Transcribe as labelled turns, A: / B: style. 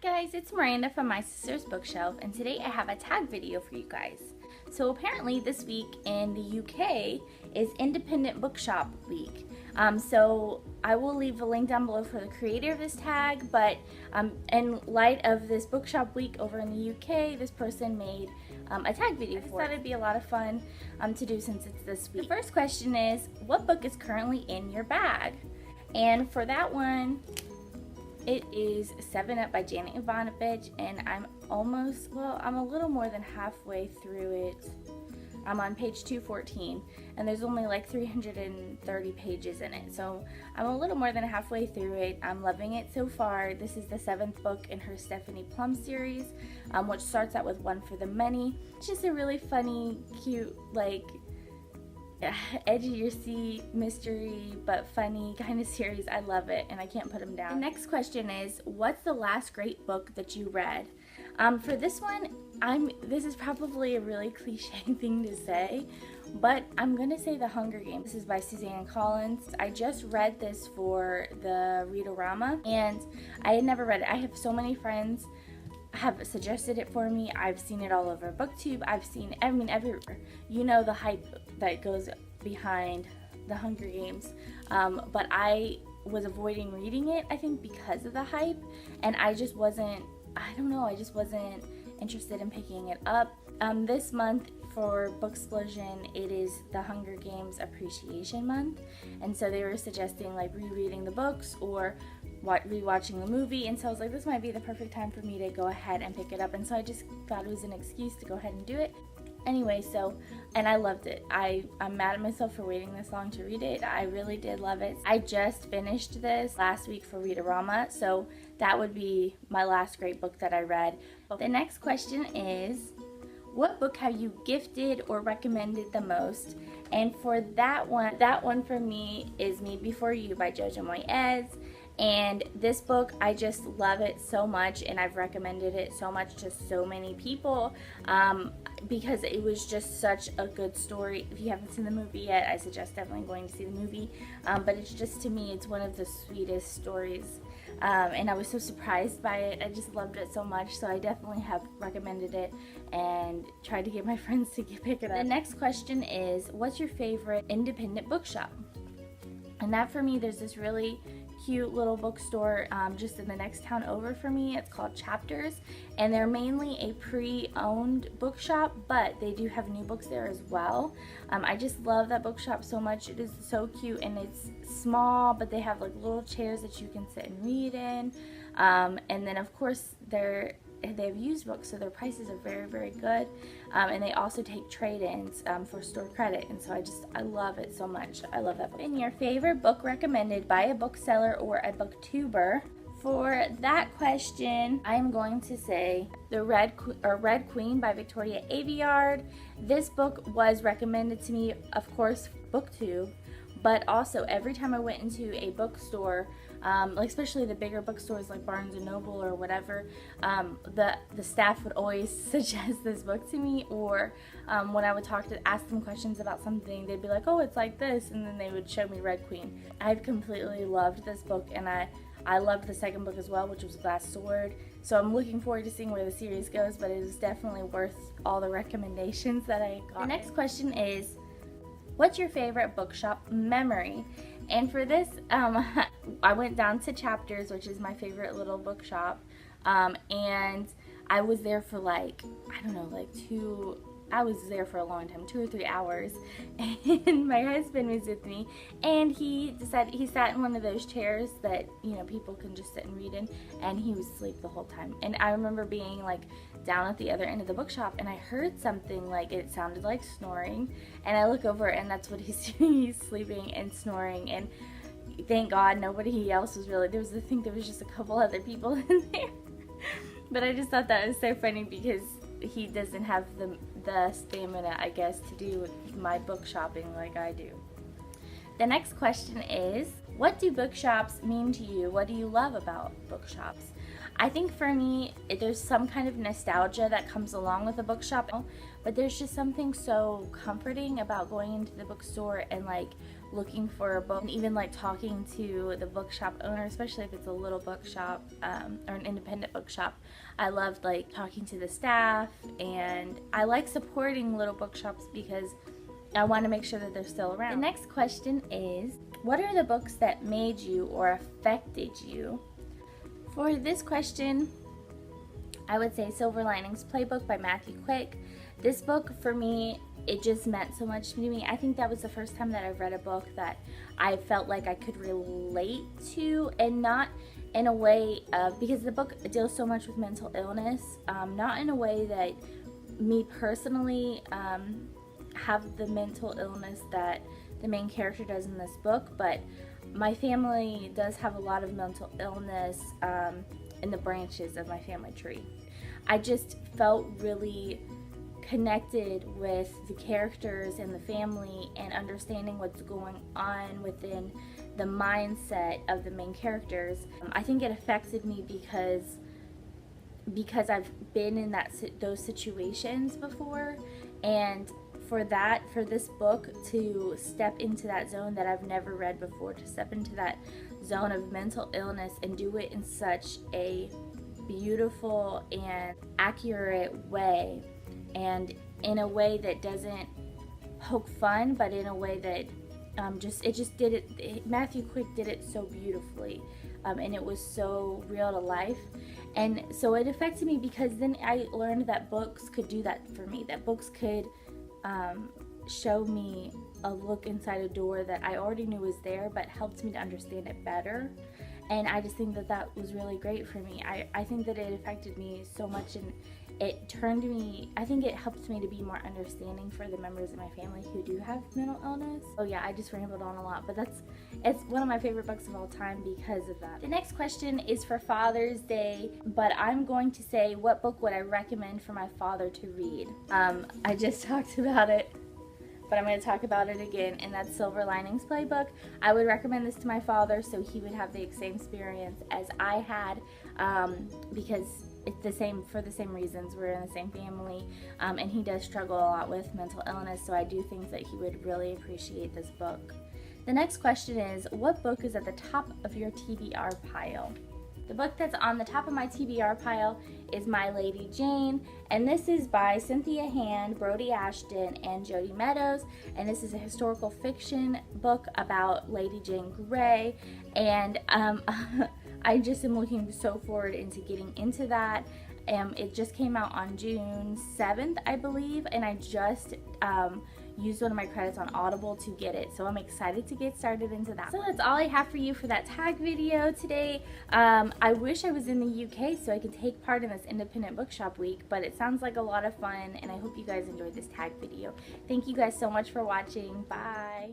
A: guys, it's Miranda from My Sister's Bookshelf, and today I have a tag video for you guys. So apparently this week in the UK is Independent Bookshop Week. So I will leave a link down below for the creator of this tag, but in light of this bookshop week over in the UK, this person made a tag video for it. I thought it'd be a lot of fun to do since it's this week. The first question is, what book is currently in your bag? And for that one, it is 7 Up by Janet Evanovich, and I'm a little more than halfway through it. I'm on page 214, and there's only like 330 pages in it, so I'm a little more than halfway through it. I'm loving it so far. This is the 7th book in her Stephanie Plum series, which starts out with One for the Many. It's just a really funny, cute, like, edge of your seat mystery but funny kind of series. I love it and I can't put them down. The next question is, what's the last great book that you read? For this one, this is probably a really cliche thing to say, but I'm gonna say The Hunger Games. This is by Suzanne Collins. I just read this for the Read-O-Rama and I had never read it. I have so many friends have suggested it for me. I've seen it all over BookTube. I've seen, everywhere. You know the hype that goes behind The Hunger Games. But I was avoiding reading it, I think, because of the hype. And I just wasn't, I just wasn't interested in picking it up. This month for Booksplosion, it is the Hunger Games Appreciation Month. And so they were suggesting like rereading the books or rewatching the movie, and so I was like, this might be the perfect time for me to go ahead and pick it up, and so I just thought it was an excuse to go ahead and do it. Anyway, and I loved it. I'm mad at myself for waiting this long to read it. I really did love it. I just finished this last week for Read-O-Rama, so that would be my last great book that I read. The next question is, what book have you gifted or recommended the most? And for that one for me is Me Before You by Jojo Moyes. And this book, I just love it so much, and I've recommended it so much to so many people because it was just such a good story. If you haven't seen the movie yet, I suggest definitely going to see the movie. But it's just, to me, it's one of the sweetest stories. And I was so surprised by it. I just loved it so much, so I definitely have recommended it and tried to get my friends to pick it up. The next question is, what's your favorite independent bookshop? And that, for me, there's this really cute little bookstore just in the next town over for me. It's called Chapters, and they're mainly a pre-owned bookshop, but they do have new books there as well. I just love that bookshop so much. It is so cute, and it's small, but they have like little chairs that you can sit and read in, and then of course they have used books, so their prices are very, very good, and they also take trade-ins for store credit, and so I love it so much. I love that book. And your favorite book recommended by a bookseller or a booktuber? For that question, I'm going to say The Red Queen by Victoria Aveyard. This book was recommended to me, of course, BookTube, but also every time I went into a bookstore, like especially the bigger bookstores like Barnes & Noble or whatever, the staff would always suggest this book to me, or when I would ask them questions about something, they'd be like, oh, it's like this, and then they would show me Red Queen. I've completely loved this book, and I loved the second book as well, which was Glass Sword, so I'm looking forward to seeing where the series goes, but it is definitely worth all the recommendations that I got. The next question is, what's your favorite bookshop memory? And for this, I went down to Chapters, which is my favorite little bookshop, and I was there for I was there for a long time, 2 or 3 hours, and my husband was with me, and he sat in one of those chairs that, you know, people can just sit and read in, and he was asleep the whole time. And I remember being like down at the other end of the bookshop, and I heard something, like it sounded like snoring, and I look over, and that's what he's doing. He's sleeping and snoring, and thank God nobody else was really, there was just a couple other people in there. But I just thought that was so funny because he doesn't have the stamina, I guess, to do my book shopping like I do. The next question is, what do bookshops mean to you? What do you love about bookshops? I think for me, there's some kind of nostalgia that comes along with a bookshop, but there's just something so comforting about going into the bookstore and like looking for a book, and even like talking to the bookshop owner, especially if it's a little bookshop or an independent bookshop. I love like talking to the staff, and I like supporting little bookshops because I want to make sure that they're still around. The next question is, what are the books that made you or affected you? For this question, I would say Silver Linings Playbook by Matthew Quick. This book, for me, it just meant so much to me. I think that was the first time that I've read a book that I felt like I could relate to, and not in a way of, because the book deals so much with mental illness, not in a way that me personally have the mental illness that the main character does in this book, but my family does have a lot of mental illness in the branches of my family tree. I just felt really connected with the characters and the family, and understanding what's going on within the mindset of the main characters. I think it affected me because I've been in those situations before, and for this book to step into that zone that I've never read before, to step into that zone of mental illness and do it in such a beautiful and accurate way, and in a way that doesn't poke fun, but in a way that Matthew Quick did it so beautifully, and it was so real to life. And so it affected me because then I learned that books could do that for me, that books could show me a look inside a door that I already knew was there, but helped me to understand it better. And I just think that that was really great for me. I think that it affected me so much, and I think it helped me to be more understanding for the members of my family who do have mental illness. Oh yeah, I just rambled on a lot, but it's one of my favorite books of all time because of that. The next question is for Father's Day, but I'm going to say, what book would I recommend for my father to read? I just talked about it, but I'm going to talk about it again, and that's Silver Linings Playbook. I would recommend this to my father so he would have the same experience as I had, because it's for the same reasons. We're in the same family, and he does struggle a lot with mental illness, so I do think that he would really appreciate this book. The next question is, what book is at the top of your TBR pile? The book that's on the top of my TBR pile is My Lady Jane, and this is by Cynthia Hand, Brody Ashton, and Jodi Meadows, and this is a historical fiction book about Lady Jane Grey, and I just am looking so forward into getting into that. It just came out on June 7th, I believe, and I just used one of my credits on Audible to get it, so I'm excited to get started into that. So that's all I have for you for that tag video today. I wish I was in the UK so I could take part in this independent bookshop week, but it sounds like a lot of fun, and I hope you guys enjoyed this tag video. Thank you guys so much for watching. Bye.